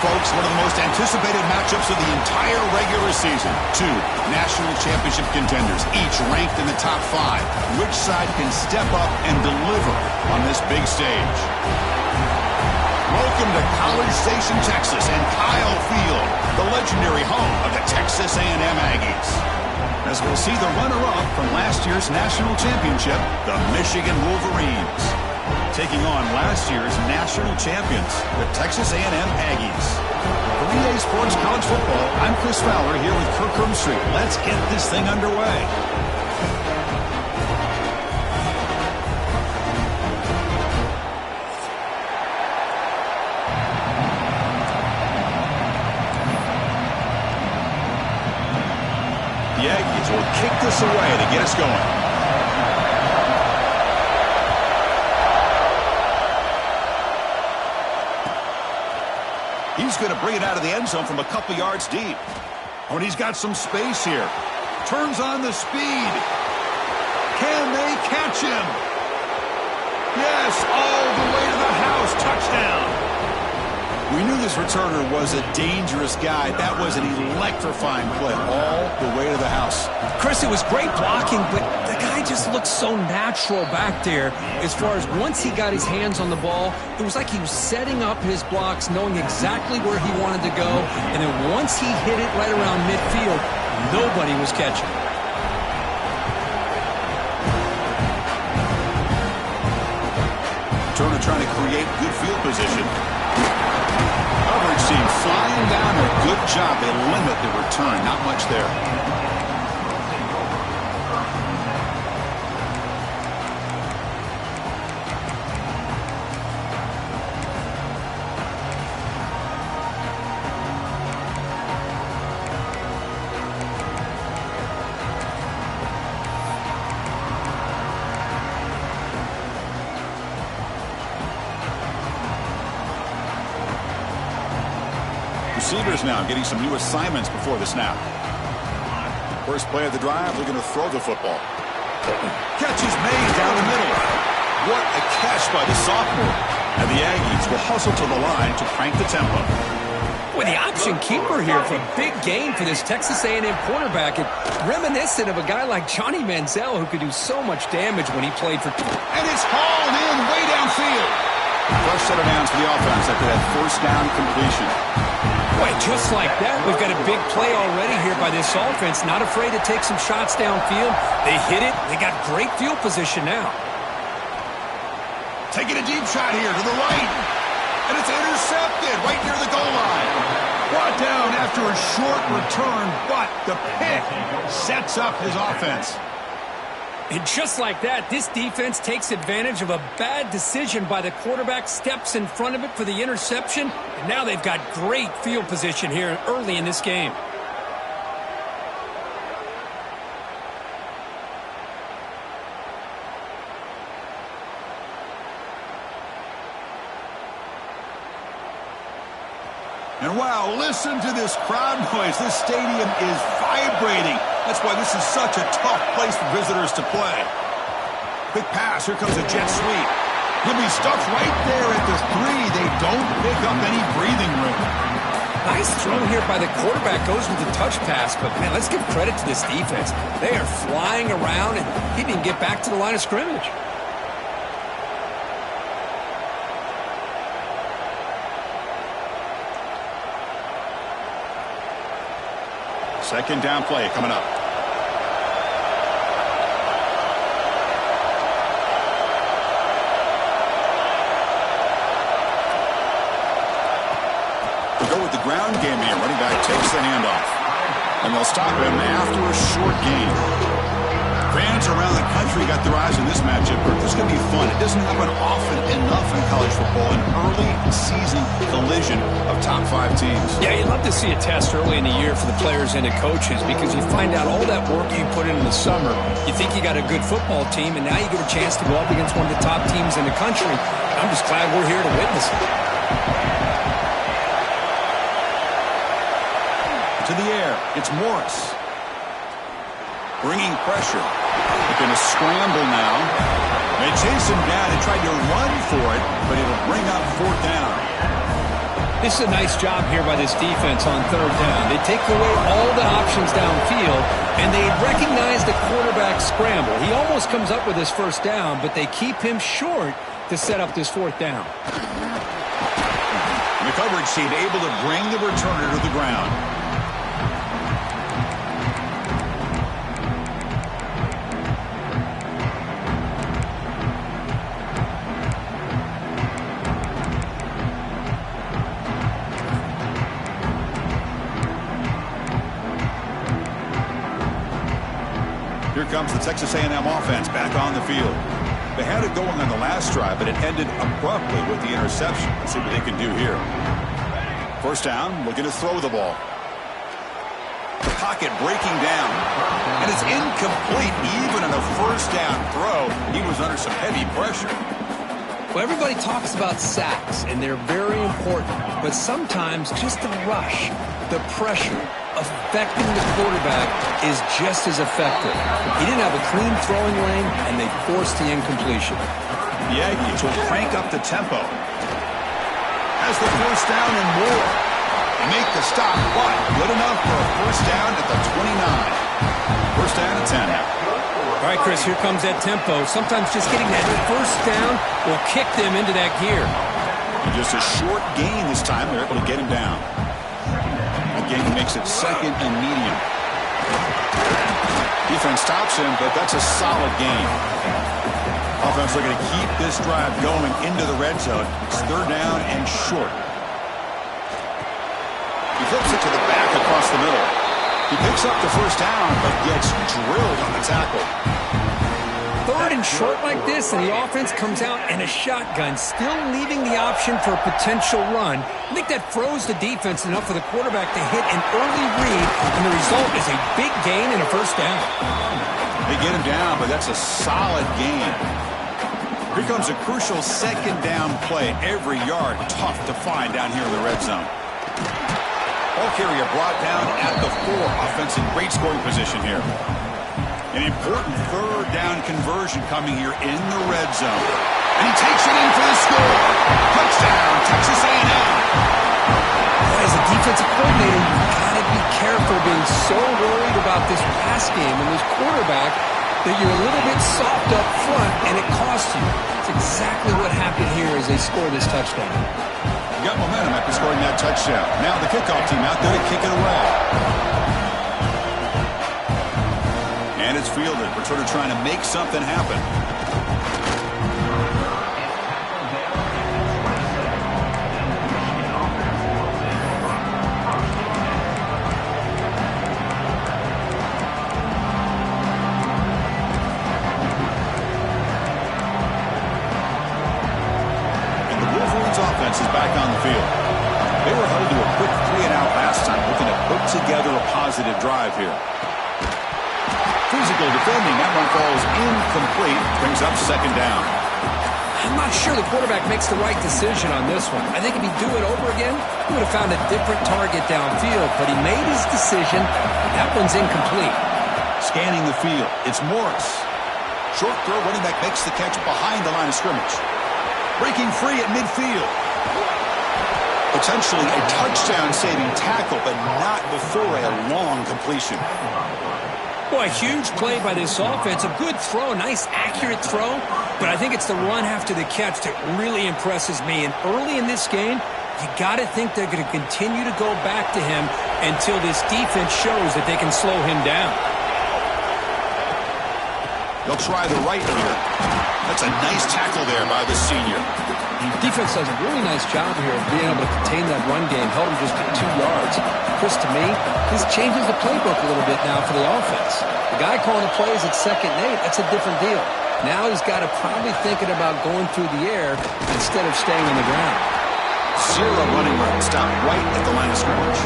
folks, one of the most anticipated matchups of the entire regular season. Two national championship contenders, each ranked in the top 5. Which side can step up and deliver on this big stage? Welcome to College Station, Texas, and Kyle Field, the legendary home of the Texas A&M Aggies. As we'll see the runner-up from last year's national championship, the Michigan Wolverines, taking on last year's national champions, the Texas A&M Aggies. For EA Sports College Football, I'm Chris Fowler here with Kirk Herbstreit. Let's get this thing underway. The Aggies will kick this away to get us going. He's going to bring it out of the end zone from a couple yards deep. Oh, and he's got some space here. Turns on the speed. Can they catch him? Yes, all the way to the house. Touchdown. We knew this returner was a dangerous guy. That was an electrifying play all the way to the house. Chris, it was great blocking, but the guy just looked so natural back there. As far as once he got his hands on the ball, it was like he was setting up his blocks, knowing exactly where he wanted to go. And then once he hit it right around midfield, nobody was catching. Turner trying to create good field position. Coverage team flying down there. Good job. They limit the return. Not much there. Receivers now getting some new assignments before the snap. First play of the drive, they're going to throw the football. Catch is made down the middle. What a catch by the sophomore. And the Aggies will hustle to the line to crank the tempo. With the option keeper here for a big game for this Texas A&M quarterback. And reminiscent of a guy like Johnny Manziel who could do so much damage when he played for... And it's hauled in way downfield. First set of downs for the offense after that first down completion. Boy, just like that, we've got a big play already here by this offense. Not afraid to take some shots downfield. They hit it. They got great field position now. Taking a deep shot here to the right. And it's intercepted right near the goal line. Brought down after a short return, but the pick sets up his offense. And just like that, this defense takes advantage of a bad decision by the quarterback, steps in front of it for the interception, and now they've got great field position here early in this game. And wow, listen to this crowd noise. This stadium is vibrating. That's why this is such a tough place for visitors to play. Quick pass. Here comes a jet sweep. He'll be stuck right there at the 3. They don't pick up any breathing room. Nice throw here by the quarterback. Goes with the touch pass. But, man, let's give credit to this defense. They are flying around, and he didn't get back to the line of scrimmage. Second down play coming up. We'll go with the ground game here. Running back takes the handoff. And they'll stop him after a short gain. Fans around the country got their eyes on this matchup. This is going to be fun. It doesn't happen often enough in college football. An early season collision of top 5 teams. Yeah, you'd love to see a test early in the year for the players and the coaches because you find out all that work you put in the summer. You think you got a good football team, and now you get a chance to go up against one of the top teams in the country. I'm just glad we're here to witness it. To the air, it's Morris. Bringing pressure. They're going to scramble now. They chase him down and tried to run for it, but it'll bring up 4th down. This is a nice job here by this defense on third down. They take away all the options downfield, and they recognize the quarterback scramble. He almost comes up with his first down, but they keep him short to set up this fourth down. The coverage team able to bring the returner to the ground. Here comes the Texas A&M offense back on the field. They had it going on the last drive, but it ended abruptly with the interception. Let's see what they can do here. First down, looking to throw the ball. The pocket breaking down, and it's incomplete. Even in a first down throw, he was under some heavy pressure. Well, everybody talks about sacks, and they're very important, but sometimes just the rush, the pressure, affecting the quarterback is just as effective. He didn't have a clean throwing lane, and they forced the incompletion. The Aggies will crank up the tempo. Has the first down and more. They make the stop, but good enough for a first down at the 29. First down at 10 now. All right, Chris, here comes that tempo. Sometimes just getting that first down will kick them into that gear. And just a short gain this time. They're able to get him down. Again, he makes it second and medium. Defense stops him, but that's a solid gain. Offense looking to keep this drive going into the red zone. It's third down and short. He flips it to the back across the middle. He picks up the first down, but gets drilled on the tackle. Third and short like this, and the offense comes out in a shotgun, still leaving the option for a potential run. I think that froze the defense enough for the quarterback to hit an early read, and the result is a big gain and a first down. They get him down, but that's a solid gain. Here comes a crucial second down play. Every yard tough to find down here in the red zone. Ball carrier brought down at the 4. Offense in great scoring position here. An important third down conversion coming here in the red zone. And he takes it in for the score. Touchdown, Texas A&M. As a defensive coordinator, you've got to be careful being so worried about this pass game and this quarterback that you're a little bit soft up front, and it costs you. It's exactly what happened here as they score this touchdown. You got momentum after scoring that touchdown. Now the kickoff team out there to kick it away. And it's fielded. Returner trying to make something happen. And the Wolverines offense is back on the field. They were held to a quick 3-and-out last time, looking to put together a positive drive here. Physical defending. That one falls incomplete. Brings up second down. I'm not sure the quarterback makes the right decision on this one. I think if he'd do it over again, he would have found a different target downfield, but he made his decision. That one's incomplete. Scanning the field. It's Morris. Short throw. Running back makes the catch behind the line of scrimmage. Breaking free at midfield. Potentially a touchdown-saving tackle, but not before a long completion. Boy, a huge play by this offense. A good throw, a nice accurate throw. But I think it's the run after the catch that really impresses me. And early in this game, you got to think they're going to continue to go back to him until this defense shows that they can slow him down. They'll try the right here. That's a nice tackle there by the senior. Defense does a really nice job here of being able to contain that run game, held him just to 2 yards. Chris, to me, this changes the playbook a little bit now for the offense. The guy calling the plays at 2nd and 8, that's a different deal. Now he's got to probably thinking about going through the air instead of staying on the ground. Zero running room. Stop right at the line of scrimmage.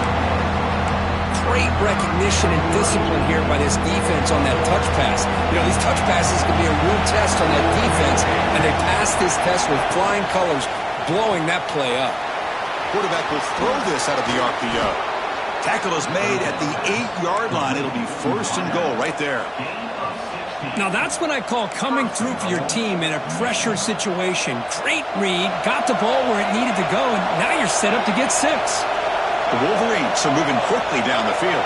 Great recognition and discipline here by this defense on that touch pass. You know, these touch passes can be a real test on that defense, and they passed this test with flying colors, blowing that play up. Quarterback will throw this out of the RPO. Tackle is made at the 8-yard line. It'll be 1st and goal right there. Now that's what I call coming through for your team in a pressure situation. Great read, got the ball where it needed to go, and now you're set up to get 6. The Wolverines are moving quickly down the field.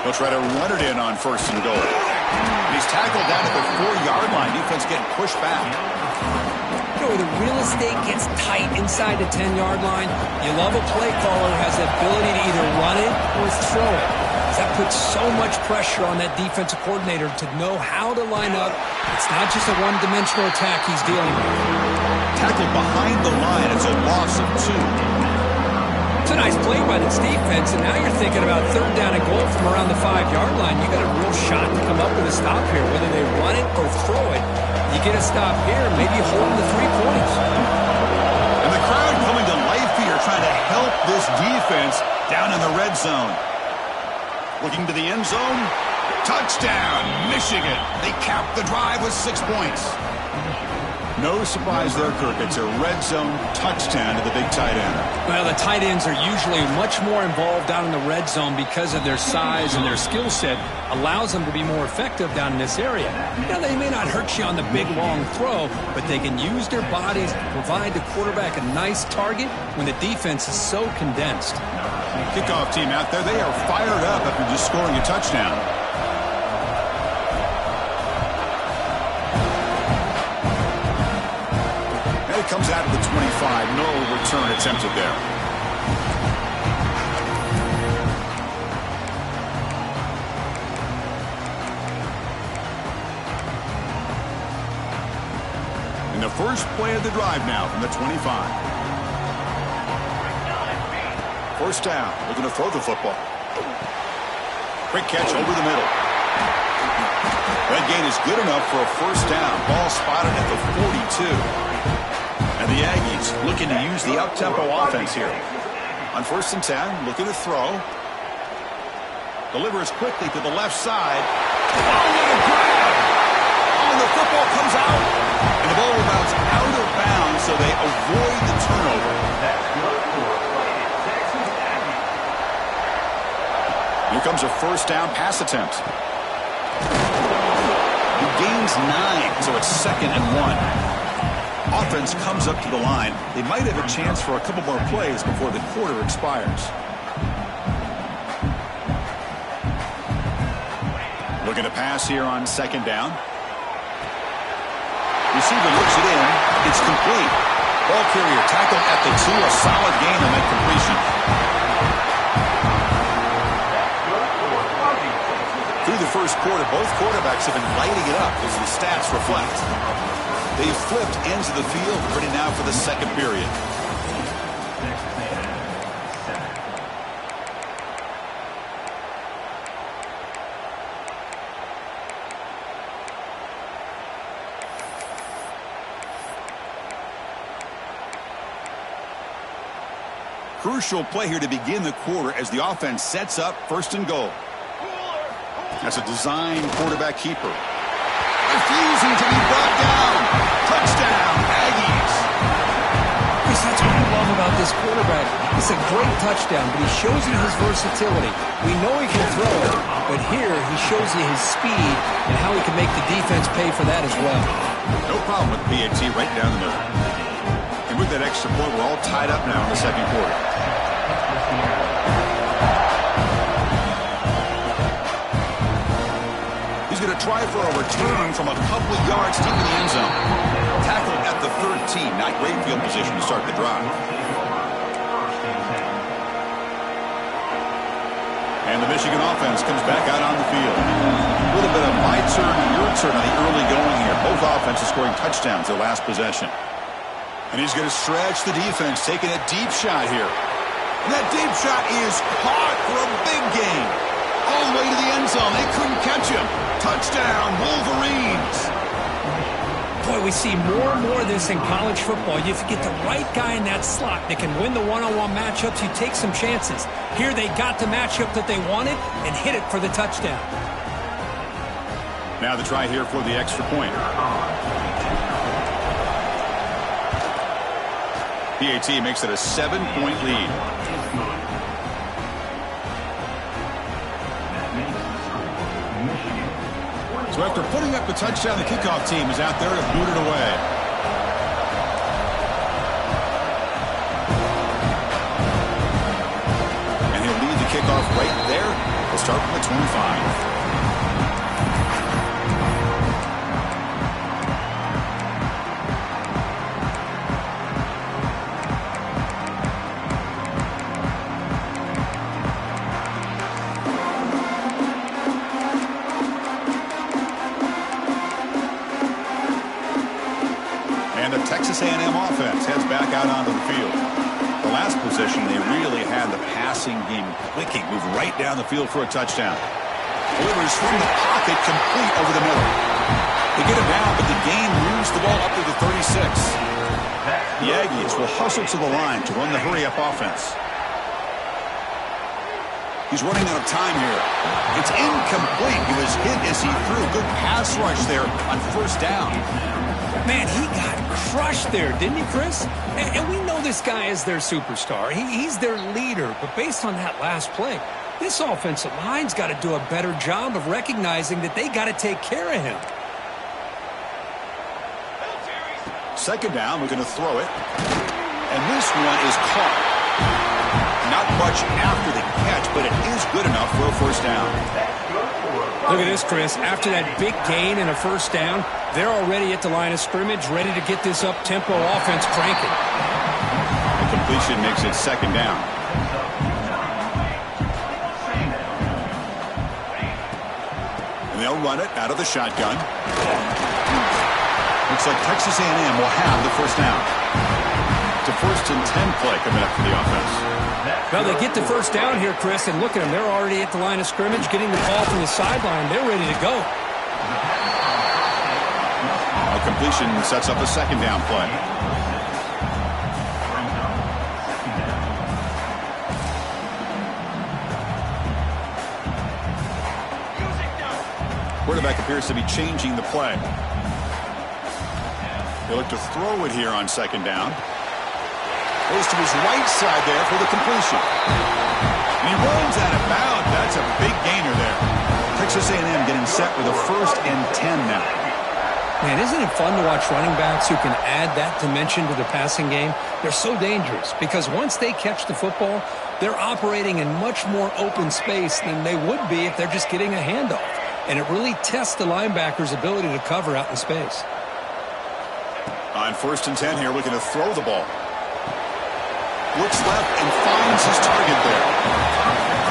They'll try to run it in on 1st and goal. He's tackled down at the 4-yard line. Defense getting pushed back. You know, the real estate gets tight inside the 10-yard line. You love a play caller who has the ability to either run it or throw it. That puts so much pressure on that defensive coordinator to know how to line up. It's not just a one-dimensional attack he's dealing with. Tackled behind the line. It's a loss of 2. It's a nice play by this defense, and now you're thinking about 3rd down and goal from around the 5-yard line. You got a real shot to come up with a stop here, whether they run it or throw it. You get a stop here, maybe holding the 3 points. And the crowd coming to life here, trying to help this defense down in the red zone. Looking to the end zone. Touchdown, Michigan. They cap the drive with 6 points. No surprise there, Kirk. It's a red zone touchdown to the big tight end. Well, the tight ends are usually much more involved down in the red zone because of their size and their skill set. Allows them to be more effective down in this area. Now, they may not hurt you on the big, long throw, but they can use their bodies to provide the quarterback a nice target when the defense is so condensed. Kickoff team out there. They are fired up after just scoring a touchdown. And it comes out of the 25. No return attempted there. In the first play of the drive now from the 25. 1st down. Looking to throw the football. Quick catch over the middle. That gain is good enough for a 1st down. Ball spotted at the 42. And the Aggies looking to use the up-tempo offense here. On 1st and 10, looking to throw. Delivers quickly to the left side. Oh, what a grab! Oh, the football comes out. And the ball rebounds out of bounds, so they avoid the turnover. Here comes a 1st down pass attempt. He gains 9, so it's 2nd and 1. Offense comes up to the line. They might have a chance for a couple more plays before the quarter expires. Looking to pass here on 2nd down. Receiver looks it in. It's complete. Ball carrier tackled at the 2. A solid gain on that completion. Through the first quarter, both quarterbacks have been lighting it up as the stats reflect. They've flipped ends of the field, ready now for the 2nd period. Crucial play here to begin the quarter as the offense sets up 1st and goal. That's a design quarterback keeper. Refusing to be brought down. Touchdown, Aggies. Chris, that's what I love about this quarterback. It's a great touchdown, but he shows you his versatility. We know he can throw it, but here he shows you his speed and how he can make the defense pay for that as well. No problem with PAT right down the middle. And with that extra point, we're all tied up now in the 2nd quarter. He's going to try for a return from a couple of yards deep in the end zone. Tackled at the 13. Not great field position to start the drive. And the Michigan offense comes back out on the field. A little bit of my turn, your turn on the early going here. Both offenses scoring touchdowns their last possession. And he's going to stretch the defense, taking a deep shot here. And that deep shot is caught for a big gain. All the way to the end zone. They couldn't catch him. Touchdown, Wolverines. Boy, we see more and more of this in college football. If you get the right guy in that slot that can win the one-on-one matchups, you take some chances. Here they got the matchup that they wanted and hit it for the touchdown. Now the try here for the extra point. PAT makes it a 7-point lead. Michigan. So after putting up the touchdown, the kickoff team is out there to boot it away. And he'll lead the kickoff right there. We'll start from the 25. Texas A&M offense heads back out onto the field. The last possession, they really had the passing game clicking. Move right down the field for a touchdown. Delivers from the pocket, complete over the middle. They get him down, but the gain moves the ball up to the 36. The Aggies will hustle to the line to run the hurry-up offense. He's running out of time here. It's incomplete. He was hit as he threw. Good pass rush there on first down. Man, he got crushed there, didn't he, Chris? And we know this guy is their superstar. He's their leader. But based on that last play, this offensive line's got to do a better job of recognizing that they got to take care of him. Second down, we're going to throw it. And this one is caught. Not much after the catch, but it is good enough for a first down. Look at this, Chris. After that big gain and a first down, they're already at the line of scrimmage, ready to get this up-tempo offense cranking. The completion makes it second down. And they'll run it out of the shotgun. Looks like Texas A&M will have the first down. It's a 1st and 10 play coming up for the offense. Well, they get the first down here, Chris, and look at them. They're already at the line of scrimmage, getting the ball from the sideline. They're ready to go. A completion sets up a second down play. Quarterback appears to be changing the play. They look to throw it here on second down. Goes to his right side there for the completion. And he runs out of bounds. That's a big gainer there. Texas A&M getting set with a 1st and 10 now. Man, isn't it fun to watch running backs who can add that dimension to the passing game? They're so dangerous because once they catch the football, they're operating in much more open space than they would be if they're just getting a handoff. And it really tests the linebacker's ability to cover out in space. On 1st and 10 here, looking to throw the ball. Looks left and finds his target there.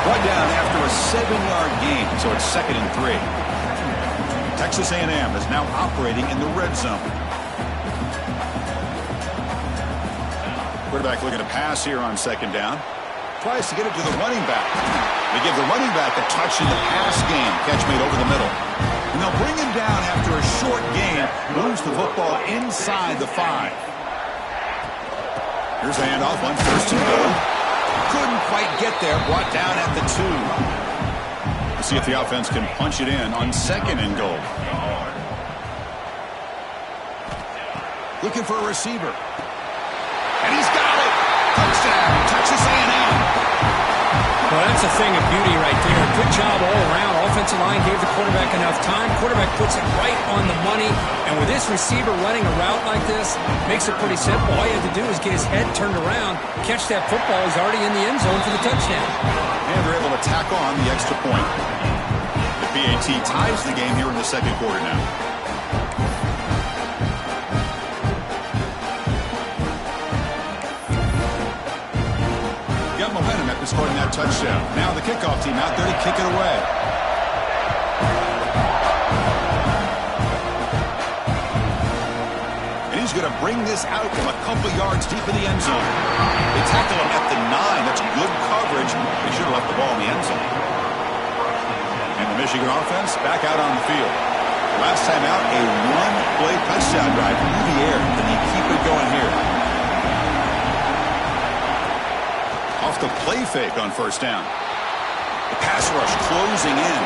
Brought down after a 7-yard gain, so it's 2nd and 3. Texas A&M is now operating in the red zone. Quarterback looking to pass here on second down. Tries to get it to the running back. They give the running back a touch in the pass game. Catch made over the middle. And they'll bring him down after a short gain. Moves the football inside the 5. Here's the handoff on 1st and goal. Couldn't quite get there. Brought down at the 2. We'll see if the offense can punch it in on 2nd and goal. Looking for a receiver. And he's got it. Touchdown, Texas A&M. Well, that's a thing of beauty right there. Good job all around. Offensive line gave the quarterback enough time. Quarterback puts it right on the money. And with this receiver running a route like this, makes it pretty simple. All you have to do is get his head turned around, catch that football. He's already in the end zone for the touchdown. And they're able to tack on the extra point. The PAT ties the game here in the second quarter now. Got momentum after scoring that touchdown. Now the kickoff team out there to kick it away. And he's going to bring this out from a couple yards deep in the end zone. They tackle him at the 9. That's good coverage. They should have left the ball in the end zone. And the Michigan offense back out on the field. Last time out, a one-play touchdown drive through the air. Can they keep it going here? Off the play fake on first down. The pass rush closing in.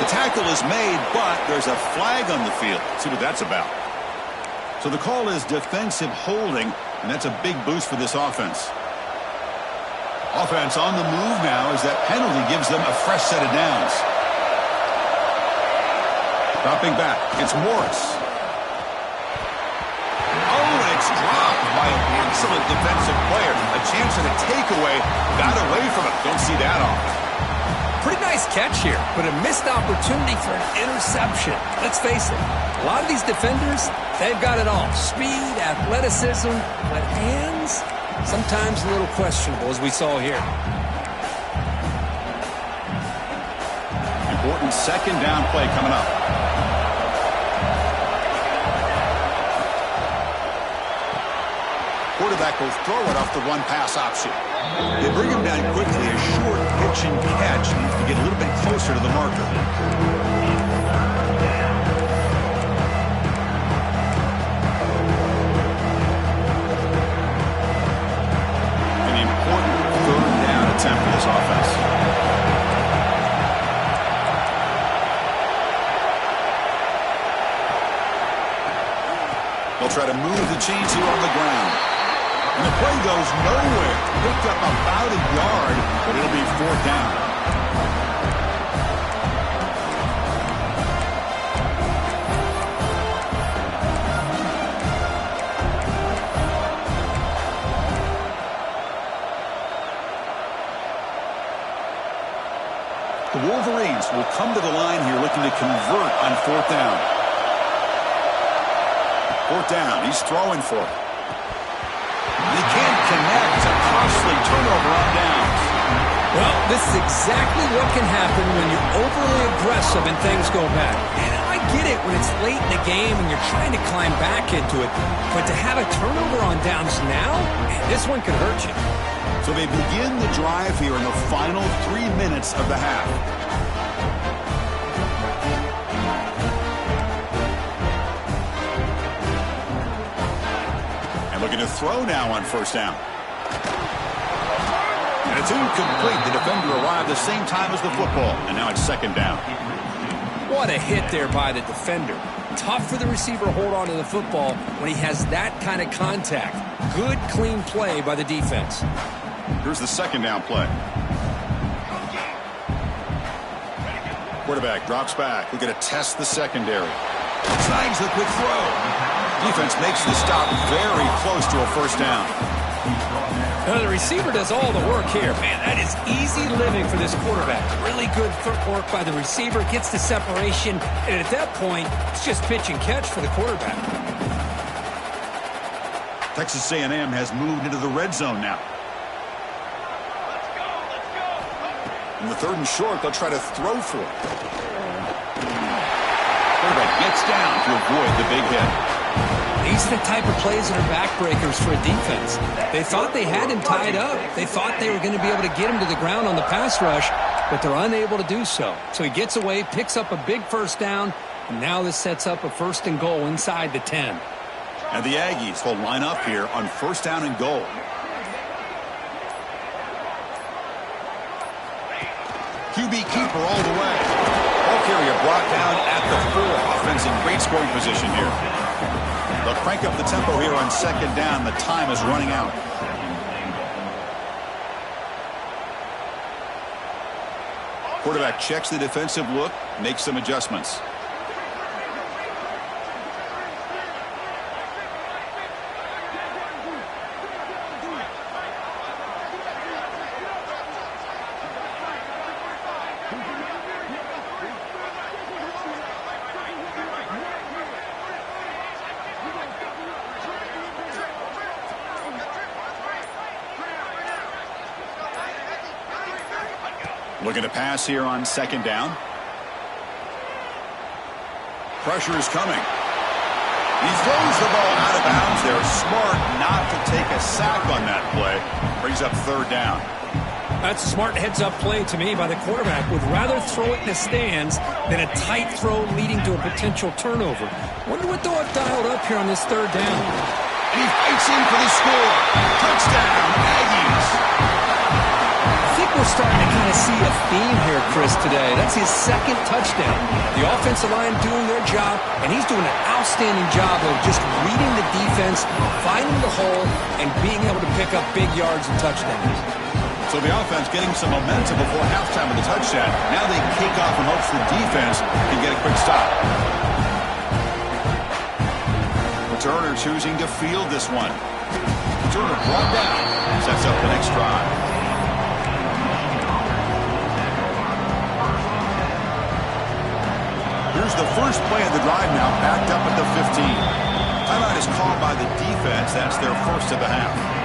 The tackle is made, but there's a flag on the field. Let's see what that's about. So the call is defensive holding, and that's a big boost for this offense. Offense on the move now as that penalty gives them a fresh set of downs. Dropping back, it's Morris. Oh, and it's dropped by an excellent defensive player. A chance at a takeaway. Got away from it. Don't see that often. Pretty nice catch here, but a missed opportunity for an interception. Let's face it, a lot of these defenders, they've got it all. Speed, athleticism, but hands, sometimes a little questionable, as we saw here. Important second down play coming up. Quarterback will throw it off the run-pass option. They bring him down quickly. A short pitch and catch needs to get a little bit closer to the marker. An important third down attempt for this offense. They'll try to move the chains here on the ground. And the play goes nowhere. Picked up about a yard, but it'll be fourth down. The Wolverines will come to the line here looking to convert on fourth down. Fourth down, he's throwing for it. They can't connect. A costly turnover on downs. Well, this is exactly what can happen when you're overly aggressive and things go bad. And I get it when it's late in the game and you're trying to climb back into it. But to have a turnover on downs now, man, this one could hurt you. So they begin the drive here in the final 3 minutes of the half. Looking to throw now on first down. And it's incomplete. The defender arrived the same time as the football. And now it's second down. What a hit there by the defender. Tough for the receiver to hold on to the football when he has that kind of contact. Good, clean play by the defense. Here's the second down play. Quarterback drops back. We're going to test the secondary. Snags the quick throw. Defense makes the stop very close to a first down. Now the receiver does all the work here. Man, that is easy living for this quarterback. Really good footwork by the receiver. Gets the separation. And at that point, it's just pitch and catch for the quarterback. Texas A&M has moved into the red zone now. In the third and short, they'll try to throw for it. Quarterback gets down to avoid the big hit. These are the type of plays that are backbreakers for a defense. They thought they had him tied up. They thought they were going to be able to get him to the ground on the pass rush, but they're unable to do so. So he gets away, picks up a big first down, and now this sets up a first and goal inside the 10. And the Aggies will line up here on first down and goal. QB keeper all the way. Ball carrier brought down at the 4. Offense in great scoring position here. They'll crank up the tempo here on second down. The time is running out. Quarterback checks the defensive look, makes some adjustments. Looking to pass here on second down. Pressure is coming. He throws the ball out of bounds. They're smart not to take a sack on that play. Brings up third down. That's a smart heads-up play to me by the quarterback. Would rather throw it in the stands than a tight throw leading to a potential turnover. Wonder what they'll have dialed up here on this third down. And he fights in for the score. Touchdown, Aggies. I think we're starting to kind of see a theme here, Chris, today. That's his second touchdown. The offensive line doing their job, and he's doing an outstanding job of just reading the defense, finding the hole, and being able to pick up big yards and touchdowns. So the offense getting some momentum before halftime with a touchdown. Now they kick off and hopes the defense can get a quick stop. Turner choosing to field this one. Turner brought down. Sets up the next drive. Here's the first play of the drive now, backed up at the 15. Timeout is called by the defense. That's their first of the half.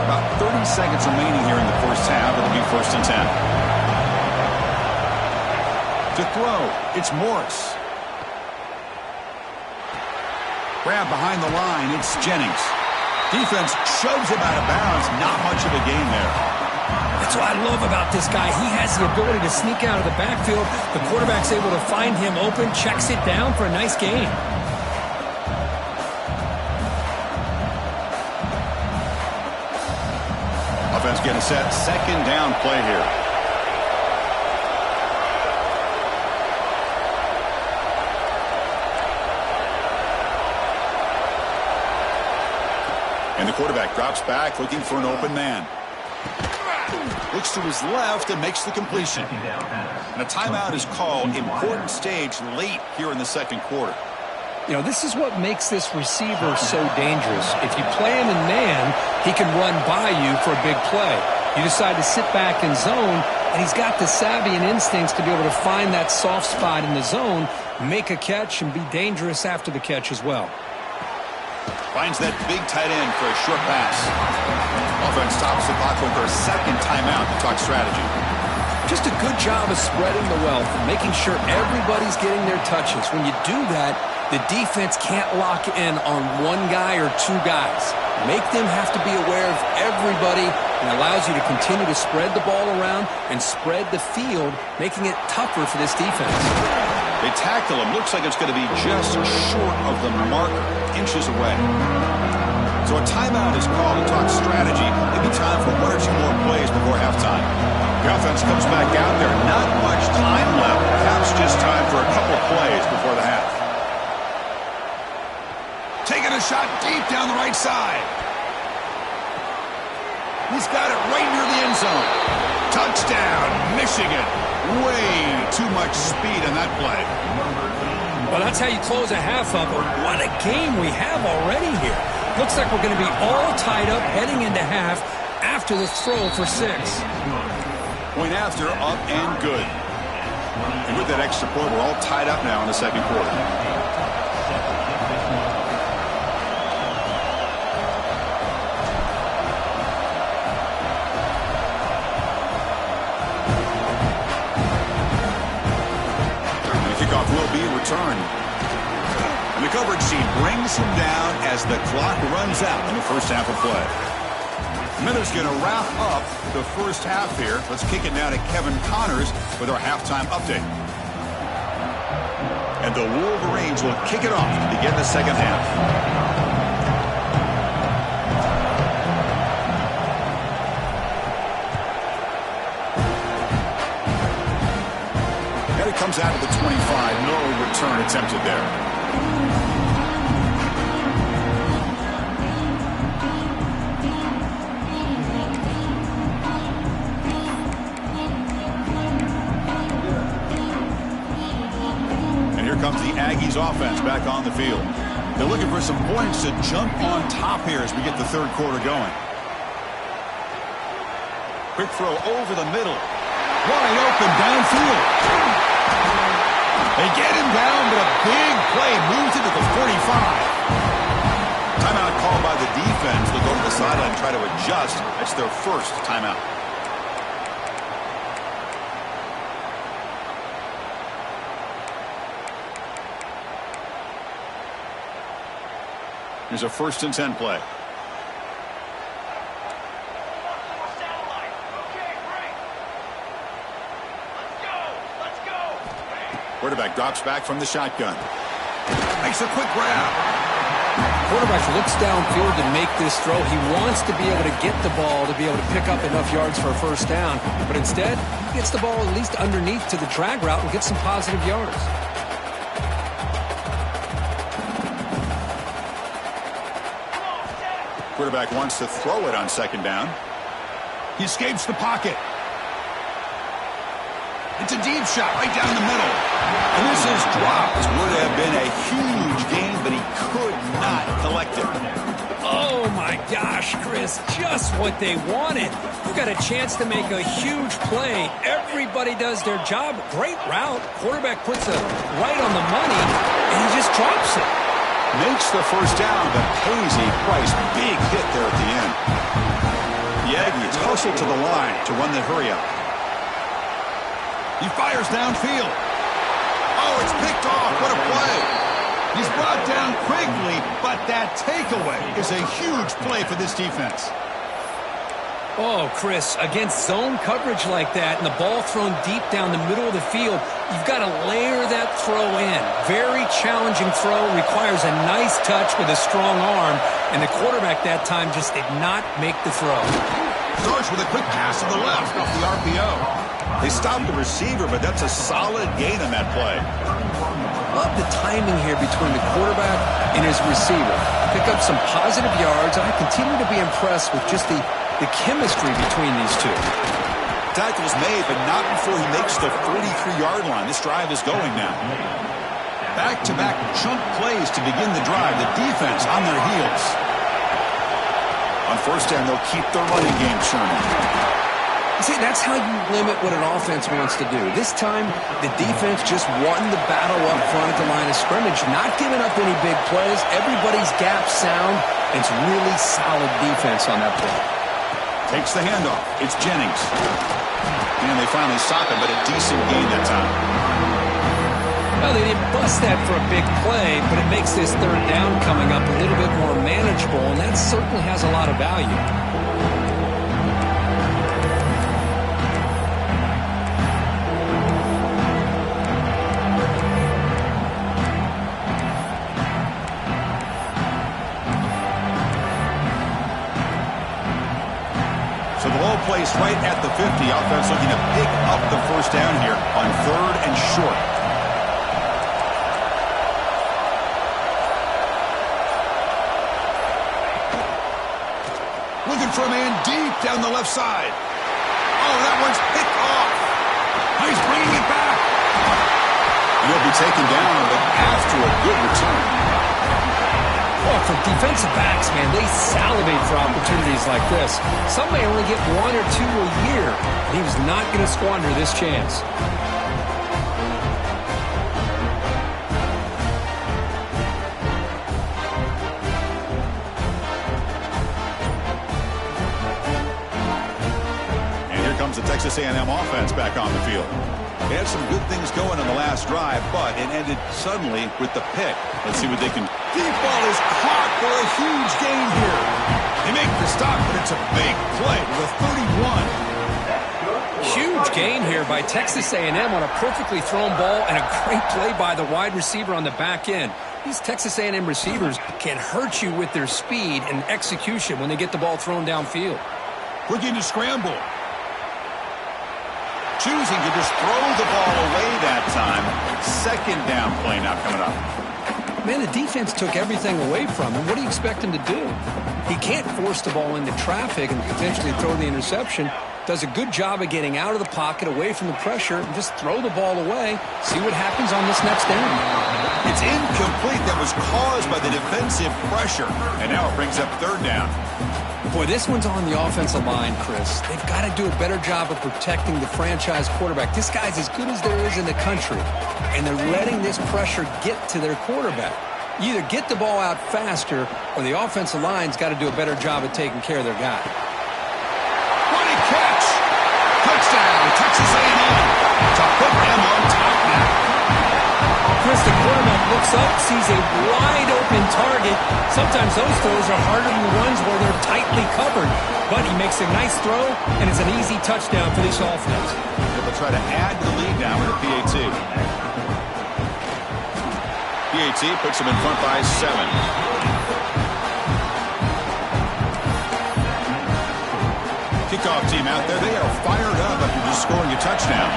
About 30 seconds remaining here in the first half. It'll be 1st and 10. To throw, it's Morris. Grab behind the line, it's Jennings. Defense shoves him out of bounds. Not much of a gain there. That's what I love about this guy. He has the ability to sneak out of the backfield. The quarterback's able to find him open, checks it down for a nice gain. Offense getting set. 2nd down play here. And the quarterback drops back looking for an open man. Looks to his left and makes the completion. And a timeout is called. Important stage late here in the 2nd quarter. You know, this is what makes this receiver so dangerous. If you play him in man, he can run by you for a big play. You decide to sit back in zone, and he's got the savvy and instincts to be able to find that soft spot in the zone, make a catch, and be dangerous after the catch as well. Finds that big tight end for a short pass. Offense stops the clock with their 2nd timeout to talk strategy. Just a good job of spreading the wealth and making sure everybody's getting their touches. When you do that, the defense can't lock in on one guy or 2 guys. Make them have to be aware of everybody, and allows you to continue to spread the ball around and spread the field, making it tougher for this defense. They tackle him. Looks like it's going to be just short of the marker, inches away. So a timeout is called to talk strategy. Maybe time for 1 or 2 more plays before halftime. The offense comes back out there. Not much time left. Perhaps just time for a couple plays before the half. Taking a shot deep down the right side. He's got it right near the end zone. Touchdown, Michigan. Way too much speed in that play. Well, that's how you close a half up. But what a game we have already here. Looks like we're going to be all tied up heading into half after the throw for 6. Point after, up and good. And with that extra point, we're all tied up now in the 2nd quarter. Kickoff will be returned. And the coverage team brings him down as the clock runs out in the first half of play. Miller's going to wrap up the first half here. Let's kick it now to Kevin Connors with our halftime update. And the Wolverines will kick it off to begin the 2nd half. Comes out of the 25. No return attempted there. And here comes the Aggies offense back on the field. They're looking for some points to jump on top here as we get the 3rd quarter going. Quick throw over the middle. Wide open downfield. They get him down, but a big play moves it to the 45. Timeout called by the defense. They'll go to the sideline and try to adjust. That's their first timeout. Here's a 1st and 10 play. Quarterback drops back from the shotgun. Makes a quick grab. Quarterback looks downfield to make this throw. He wants to be able to get the ball to be able to pick up enough yards for a first down. But instead, he gets the ball at least underneath to the drag route and gets some positive yards. Quarterback wants to throw it on second down. He escapes the pocket. It's a deep shot right down the middle. And this is dropped. This would have been a huge gain, but he could not collect it. Oh, my gosh, Chris, just what they wanted. You got a chance to make a huge play. Everybody does their job. Great route. Quarterback puts it right on the money, and he just drops it. Makes the first down, but pays a price. Big hit there at the end. The Aggies hustle to the line to run the hurry-up. He fires downfield. Oh, it's picked off. What a play. He's brought down quickly, but that takeaway is a huge play for this defense. Oh, Chris, against zone coverage like that and the ball thrown deep down the middle of the field, you've got to layer that throw in. Very challenging throw, requires a nice touch with a strong arm, and the quarterback that time just did not make the throw. Starts with a quick pass to the left off the RPO. They stopped the receiver, but that's a solid gain on that play. Love the timing here between the quarterback and his receiver. Pick up some positive yards, and I continue to be impressed with just the chemistry between these two. Tackle's made, but not before he makes the 43-yard line. This drive is going now. Back-to-back chunk plays to begin the drive. The defense on their heels. On first down, they'll keep the running game churning. See, that's how you limit what an offense wants to do. This time, the defense just won the battle up front at the line of scrimmage, not giving up any big plays. Everybody's gap sound. It's really solid defense on that play. Takes the handoff. It's Jennings. And they finally stop him, but a decent gain that time. Well, they didn't bust that for a big play, but it makes this third down coming up a little bit more manageable, and that certainly has a lot of value. So the ball placed right at the 50. Offense looking to pick up the first down here on third and short. Looking for a man deep down the left side. Oh, that one's picked off. Oh, he's bringing it back. He'll be taken down, but after a good return. Well, for defensive backs, man, they salivate for opportunities like this. Some may only get one or two a year. He was not going to squander this chance. And here comes the Texas A&M offense back on the field. They had some good things going on the last drive, but it ended suddenly with the pick. Let's see what they can. Deep ball is caught for a huge gain here. They make the stop, but it's a big play with a 31. Huge gain here by Texas A&M on a perfectly thrown ball and a great play by the wide receiver on the back end. These Texas A&M receivers can hurt you with their speed and execution when they get the ball thrown downfield. Looking to scramble. Choosing to just throw the ball away that time. Second down play now coming up. Man, the defense took everything away from him. What do you expect him to do? He can't force the ball into traffic and potentially throw the interception. Does a good job of getting out of the pocket, away from the pressure, and just throw the ball away. See what happens on this next down. It's incomplete. That was caused by the defensive pressure. And now it brings up third down. Boy, this one's on the offensive line, Chris. They've got to do a better job of protecting the franchise quarterback. This guy's as good as there is in the country, and they're letting this pressure get to their quarterback. You either get the ball out faster, or the offensive line's got to do a better job of taking care of their guy. Running catch! Touchdown, Texas A&M to put them on top now. Chris, the quarterback looks up, sees a wide-open target. Sometimes those throws are harder than runs where they're tightly covered. But he makes a nice throw, and it's an easy touchdown for this offense. They'll try to add to the lead now with a PAT. PAT puts them in front by 7. Kickoff team out there, they are fired up after just scoring a touchdown.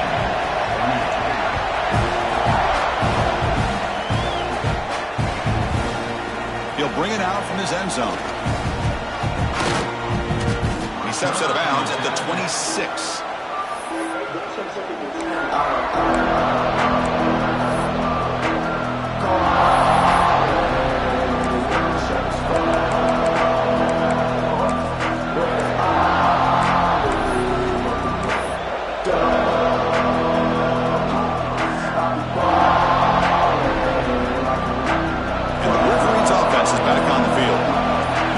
He'll bring it out from his end zone. He steps out of bounds at the 26.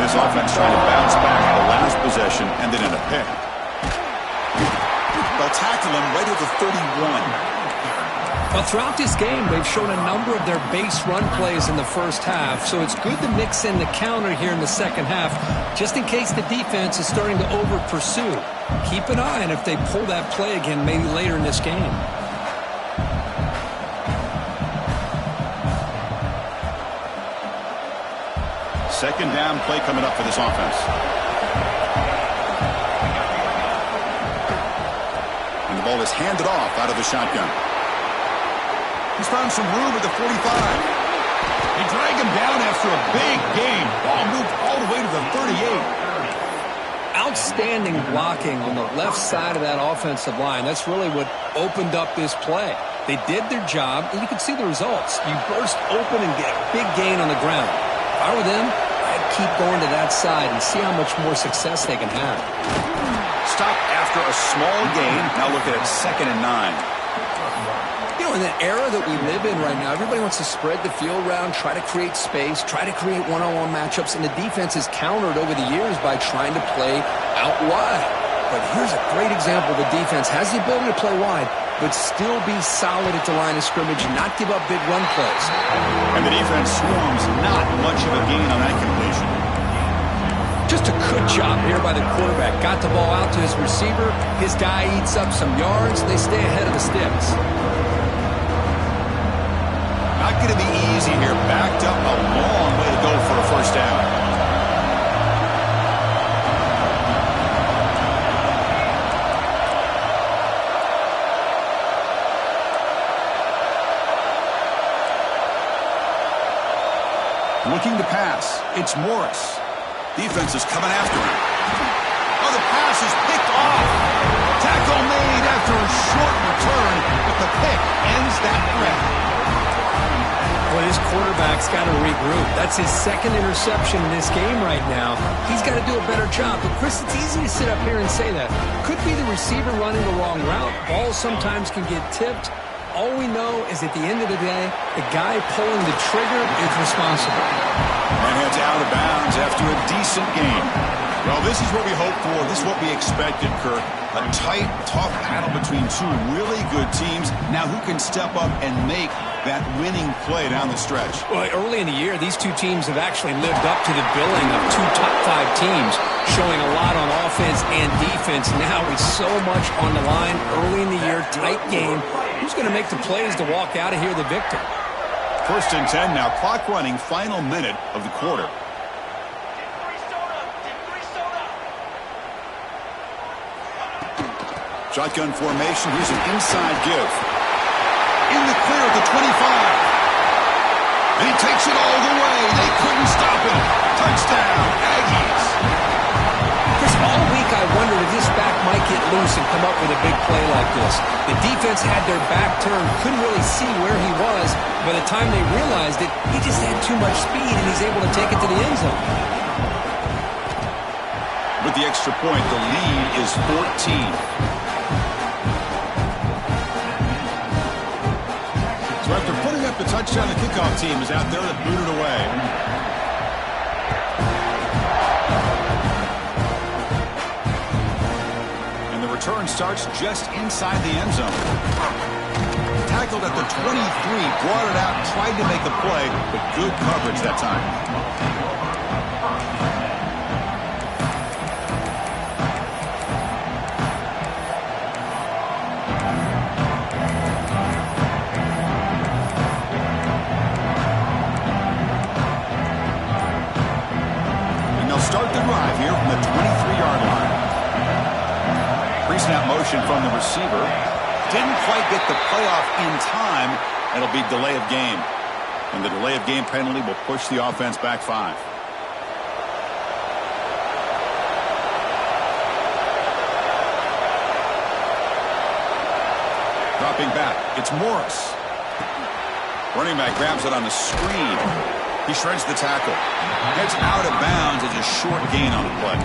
Offense trying to bounce back the last possession, and then in a pick. They'll tackle him right at the 31. Well, throughout this game, they've shown a number of their base run plays in the first half, so it's good to mix in the counter here in the second half, just in case the defense is starting to over-pursue. Keep an eye on if they pull that play again maybe later in this game. Second down play coming up for this offense. And the ball is handed off out of the shotgun. He's found some room at the 45. They drag him down after a big gain. Ball moved all the way to the 38. Outstanding blocking on the left side of that offensive line. That's really what opened up this play. They did their job, and you can see the results. You burst open and get a big gain on the ground. If I were them, I'd keep going to that side and see how much more success they can have. Stop after a small gain. Now look at it, 2nd and 9. You know, in the era that we live in right now, everybody wants to spread the field around, try to create space, try to create one-on-one matchups, and the defense is countered over the years by trying to play out wide. But here's a great example. The defense has the ability to play wide, but still be solid at the line of scrimmage and not give up big run plays. And the defense swarms not much of a gain on that completion. Just a good job here by the quarterback. Got the ball out to his receiver. His guy eats up some yards. They stay ahead of the sticks. Not going to be easy here. Backed up a long way to go for a first down. Looking to pass. It's Morris. Defense is coming after him. Oh, the pass is picked off. Tackle made after a short return, but the pick ends that threat. Well, his quarterback's got to regroup. That's his second interception in this game right now. He's got to do a better job. But, Chris, it's easy to sit up here and say that. Could be the receiver running the wrong route. Balls sometimes can get tipped. All we know is at the end of the day, the guy pulling the trigger is responsible. And heads out of bounds after a decent game. Well, this is what we hoped for. This is what we expected, Kirk. A tight, tough battle between two really good teams. Now who can step up and make that winning play down the stretch? Well, early in the year, these two teams have actually lived up to the billing of two top 5 teams, showing a lot on offense and defense. Now with so much on the line early in the year, tight game. Who's going to make the plays to walk out of here the victor? 1st and 10 now. Clock running. Final minute of the quarter. Shotgun formation. Here's an inside give. In the clear at the 25. And he takes it all the way. They couldn't stop him. Touchdown, Aggies. Chris, all week I wondered if this back might get loose and come up with a big play like this. The defense had their back turned, couldn't really see where he was. By the time they realized it, he just had too much speed, and he's able to take it to the end zone. With the extra point, the lead is 14. So after putting up the touchdown, the kickoff team is out there to boot it away. And the return starts just inside the end zone. Tackled at the 23, brought it out, tried to make a play, but good coverage that time. Start the drive here from the 23-yard line. pre-snap motion from the receiver. Didn't quite get the playoff in time. It'll be delay of game. And the delay of game penalty will push the offense back 5. Dropping back, it's Morris. Running back grabs it on the screen. He shreds the tackle. Gets out of bounds as a short gain on the play.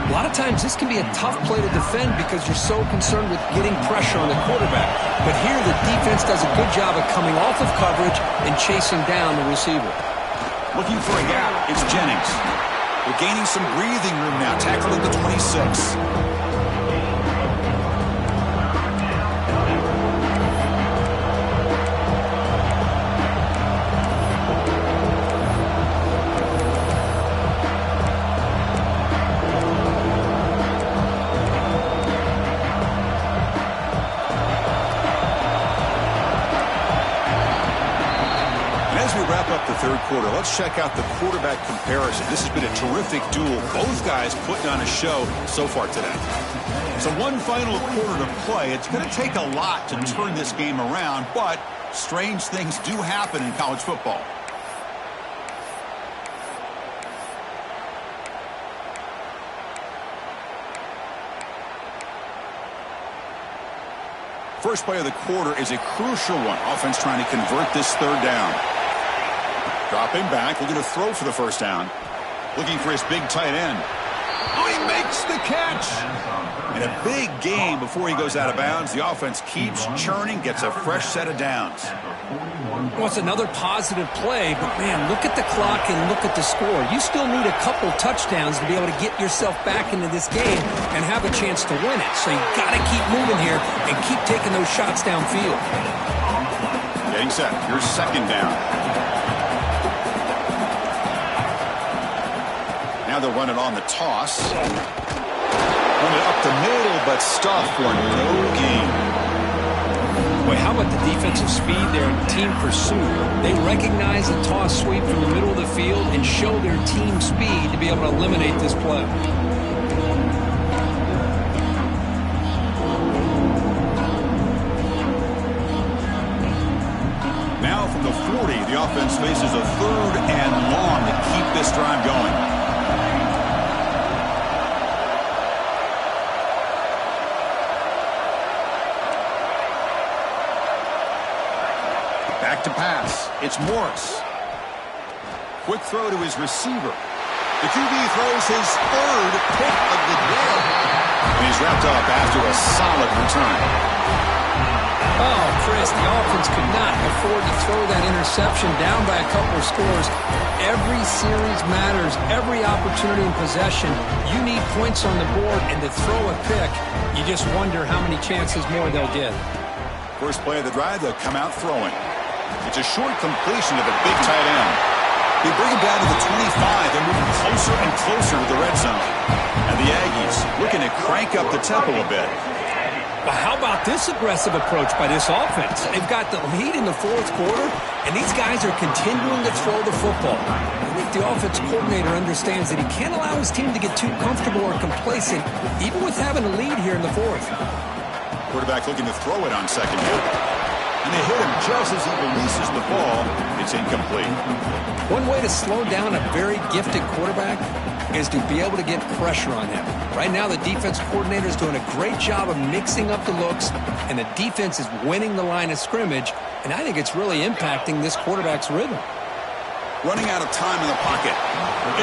A lot of times this can be a tough play to defend because you're so concerned with getting pressure on the quarterback. But here the defense does a good job of coming off of coverage and chasing down the receiver. Looking for a gap, it's Jennings. They're gaining some breathing room now, tackling the 26. Third quarter. Let's check out the quarterback comparison. This has been a terrific duel. Both guys putting on a show so far today. So one final quarter to play. It's going to take a lot to turn this game around, but strange things do happen in college football. First play of the quarter is a crucial one. Offense trying to convert this third down. Dropping back, looking to throw for the first down. Looking for his big tight end. Oh, he makes the catch! And a big gain before he goes out of bounds. The offense keeps churning, gets a fresh set of downs. Well, it's another positive play, but man, look at the clock and look at the score. You still need a couple touchdowns to be able to get yourself back into this game and have a chance to win it. So you got to keep moving here and keep taking those shots downfield. Getting set. Here's second down. Now they'll run it on the toss. Run it up the middle, but stuffed for no gain. Boy, how about the defensive speed there and team pursuit? They recognize the toss sweep from the middle of the field and show their team speed to be able to eliminate this play. Now from the 40, the offense faces a third and long to keep this drive going. Back to pass. It's Morris. Quick throw to his receiver. The QB throws his third pick of the day. And he's wrapped up after a solid return. Oh, Chris, the offense could not afford to throw that interception down by a couple of scores. Every series matters. Every opportunity in possession. You need points on the board, and to throw a pick, you just wonder how many chances more they'll get. First play of the drive, they'll come out throwing. It's a short completion to the big tight end. They bring him down to the 25. They're moving closer and closer to the red zone. And the Aggies looking to crank up the tempo a bit. Well, how about this aggressive approach by this offense? They've got the lead in the fourth quarter, and these guys are continuing to throw the football. I think the offense coordinator understands that he can't allow his team to get too comfortable or complacent, even with having a lead here in the fourth. Quarterback looking to throw it on second down. And they hit him just as he releases the ball. It's incomplete. One way to slow down a very gifted quarterback is to be able to get pressure on him. Right now, the defense coordinator is doing a great job of mixing up the looks, and the defense is winning the line of scrimmage, and I think it's really impacting this quarterback's rhythm. Running out of time in the pocket.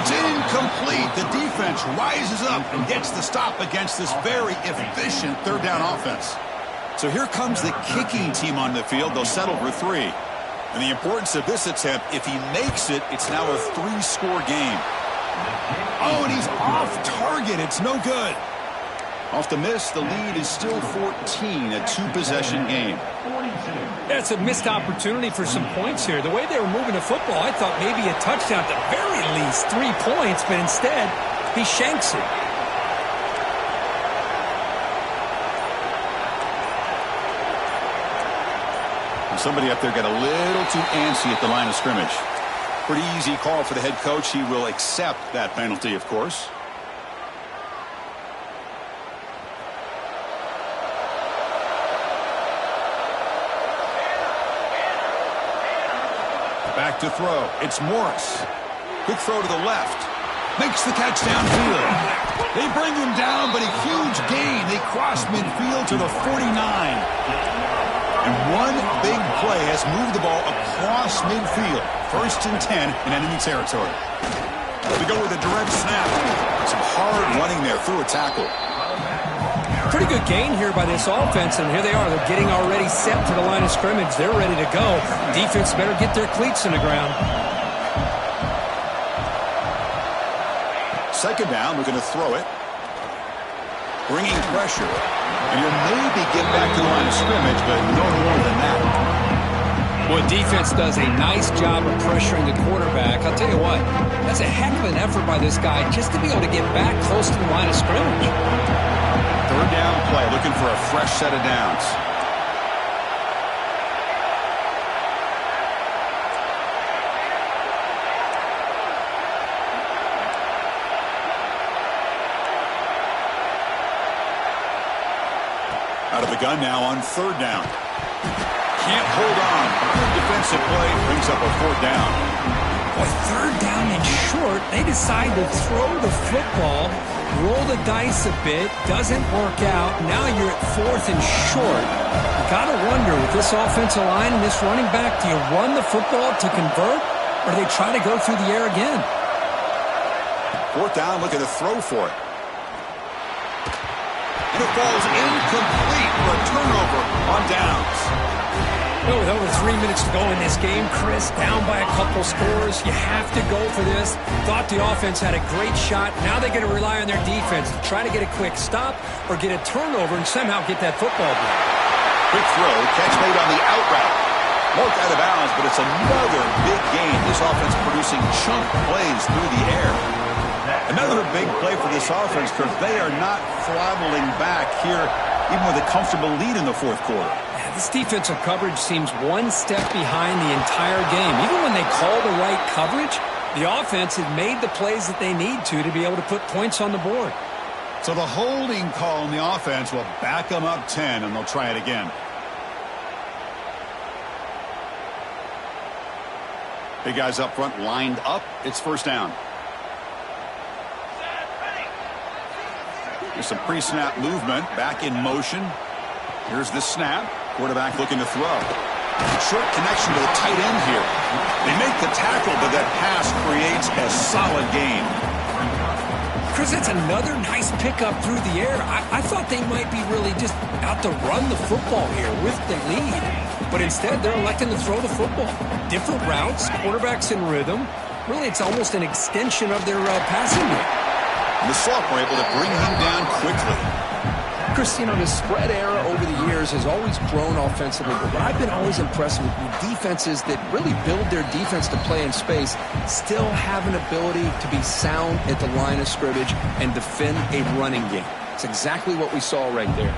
It's incomplete. The defense rises up and gets the stop against this very efficient third down offense. So here comes the kicking team on the field. They'll settle for 3. And the importance of this attempt, if he makes it, it's now a 3-score game. Oh, and he's off target. It's no good. Off the miss, the lead is still 14, a 2-possession game. That's a missed opportunity for some points here. The way they were moving the football, I thought maybe a touchdown, at the very least 3 points, but instead, he shanks it. Somebody up there got a little too antsy at the line of scrimmage. Pretty easy call for the head coach. He will accept that penalty, of course. back to throw. It's Morris. Quick throw to the left. Makes the catch downfield. They bring him down, but a huge gain. They cross midfield to the 49. And one big play has moved the ball across midfield. 1st and 10 in enemy territory. We go with a direct snap. Some hard running there through a tackle. Pretty good gain here by this offense, and here they are. They're getting already set to the line of scrimmage. They're ready to go. Defense better get their cleats in the ground. 2nd down, we're going to throw it. Bringing pressure. And you'll maybe get back to the line of scrimmage, but no more than that. Well, defense does a nice job of pressuring the quarterback. I'll tell you what, that's a heck of an effort by this guy just to be able to get back close to the line of scrimmage. 3rd down play, looking for a fresh set of downs. Out of the gun now on 3rd down. Can't hold on. Good defensive play brings up a 4th down. Boy, 3rd down and short. They decide to throw the football, roll the dice a bit, doesn't work out. Now you're at 4th and short. You got to wonder, with this offensive line and this running back, do you run the football to convert, or do they try to go through the air again? 4th down, looking to throw for it. And it falls incomplete for a turnover on downs. Well, with over 3 minutes to go in this game, Chris, down by a couple scores, you have to go for this. Thought the offense had a great shot. Now they got to rely on their defense to try to get a quick stop or get a turnover and somehow get that football back. Quick throw, catch made on the out route. Marked out of bounds, but it's another big gain. This offense producing chunk plays through the air. Another big play for this offense, because they are not throttling back here, even with a comfortable lead in the 4th quarter. This defensive coverage seems one step behind the entire game. Even when they call the right coverage, the offense has made the plays that they need to be able to put points on the board. So the holding call on the offense will back them up 10, and they'll try it again. Big guys up front lined up. It's 1st down. There's some pre-snap movement. Back in motion. Here's the snap. Quarterback looking to throw. Short connection to the tight end here. They make the tackle, but that pass creates a solid gain. Chris, that's another nice pickup through the air. I thought they might be really just out to run the football here with the lead. But instead, they're electing to throw the football. Different routes, quarterbacks in rhythm. Really, it's almost an extension of their passing game. And the Soft were able to bring him down quickly. Chris, you know, the spread era over the years has always grown offensively, but what I've been always impressed with defenses that really build their defense to play in space still have an ability to be sound at the line of scrimmage and defend a running game. It's exactly what we saw right there.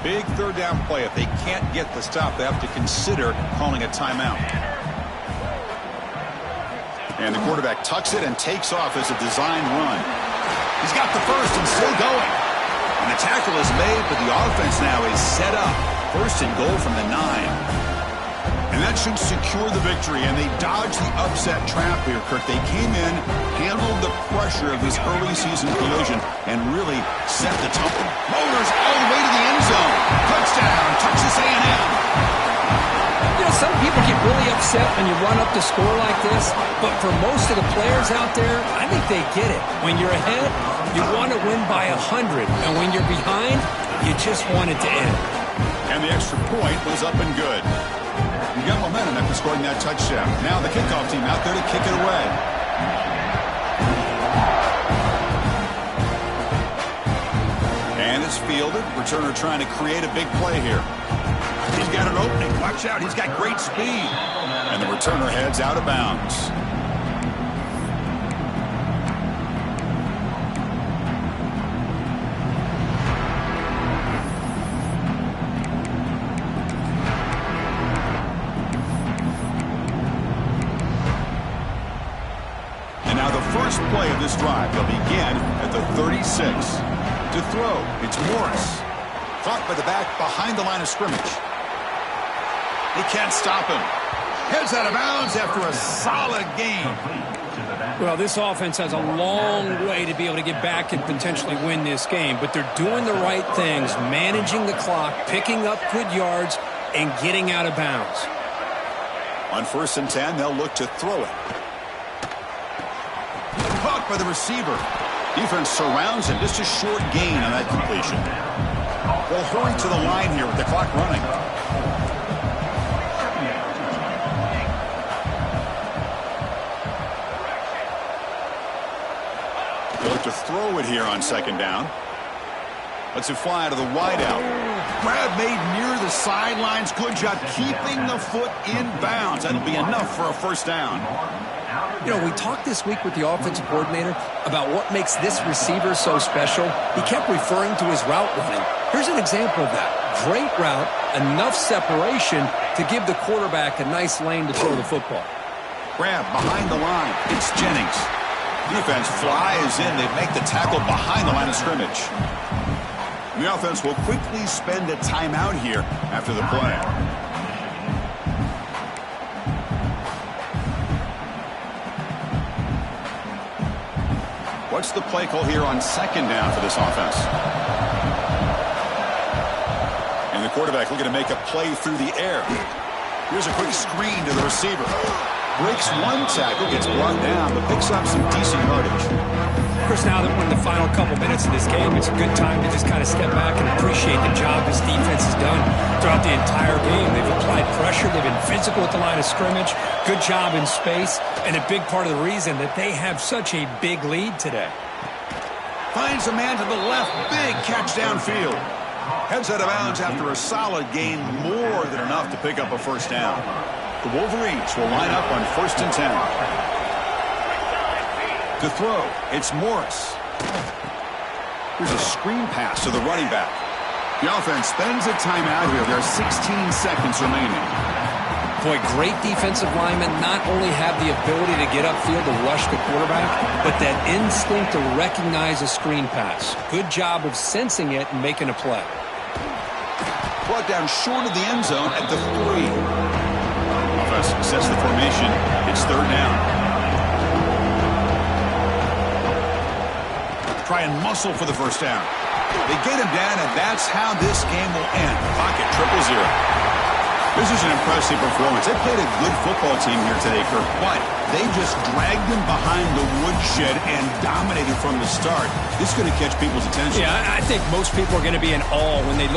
Big 3rd down play. If they can't get the stop, they have to consider calling a timeout. And the quarterback tucks it and takes off as a design run. He's got the first and still going. And the tackle is made, but the offense now is set up. 1st and goal from the 9. And that should secure the victory, and they dodged the upset trap here, Kirk. They came in, handled the pressure of this early season collision, and really set the tone. Motors all the way to the end zone. Touchdown, Texas A&M. You know, some people get really upset when you run up the score like this, but for most of the players out there, I think they get it. When you're ahead, you want to win by 100, and when you're behind, you just want it to end. And the extra point was up and good. You got momentum after scoring that touchdown. Now the kickoff team out there to kick it away. And it's fielded. Returner trying to create a big play here. He's got an opening. Watch out. He's got great speed. And the returner heads out of bounds. And now the first play of this drive will begin at the 36. To throw, it's Morris. Caught by the back behind the line of scrimmage. They can't stop him. Heads out of bounds after a solid gain. Well, this offense has a long way to be able to get back and potentially win this game, but they're doing the right things, managing the clock, picking up good yards, and getting out of bounds. On 1st and 10, they'll look to throw it. Caught by the receiver. Defense surrounds him. Just a short gain on that completion. They'll hurry to the line here with the clock running. They'll look to throw it here on 2nd down. Lets it fly out of the wideout. Grab made near the sidelines. Good job keeping the foot in bounds. That'll be enough for a 1st down. You know, we talked this week with the offensive coordinator about what makes this receiver so special. He kept referring to his route running. Here's an example of that. Great route, enough separation to give the quarterback a nice lane to throw the football. Grab behind the line. It's Jennings. Defense flies in. They make the tackle behind the line of scrimmage. The offense will quickly spend a timeout here after the play. What's the play call here on 2nd down for this offense? And the quarterback looking to make a play through the air. Here's a quick screen to the receiver. Breaks one tackle, gets brought down, but picks up some decent yardage. Of course, now that we're in the final couple minutes of this game, it's a good time to just kind of step back and appreciate the job this defense has done throughout the entire game. They've applied pressure. They've been physical at the line of scrimmage. Good job in space, and a big part of the reason that they have such a big lead today. Finds a man to the left. Big catch downfield. Heads out of bounds after a solid gain, more than enough to pick up a 1st down. The Wolverines will line up on 1st and 10. To throw, it's Morris. Here's a screen pass to the running back. The offense spends a timeout here. There are 16 seconds remaining. Boy, great defensive linemen not only have the ability to get upfield to rush the quarterback, but that instinct to recognize a screen pass. Good job of sensing it and making a play. Brought down short of the end zone at the 3. Offense sets the formation. It's 3rd down. Try and muscle for the 1st down. They get him down, and that's how this game will end. Pocket 0-0. This is an impressive performance. They played a good football team here today, Kirk, but they just dragged them behind the woodshed and dominated from the start. This is going to catch people's attention. Yeah, I think most people are going to be in awe when they look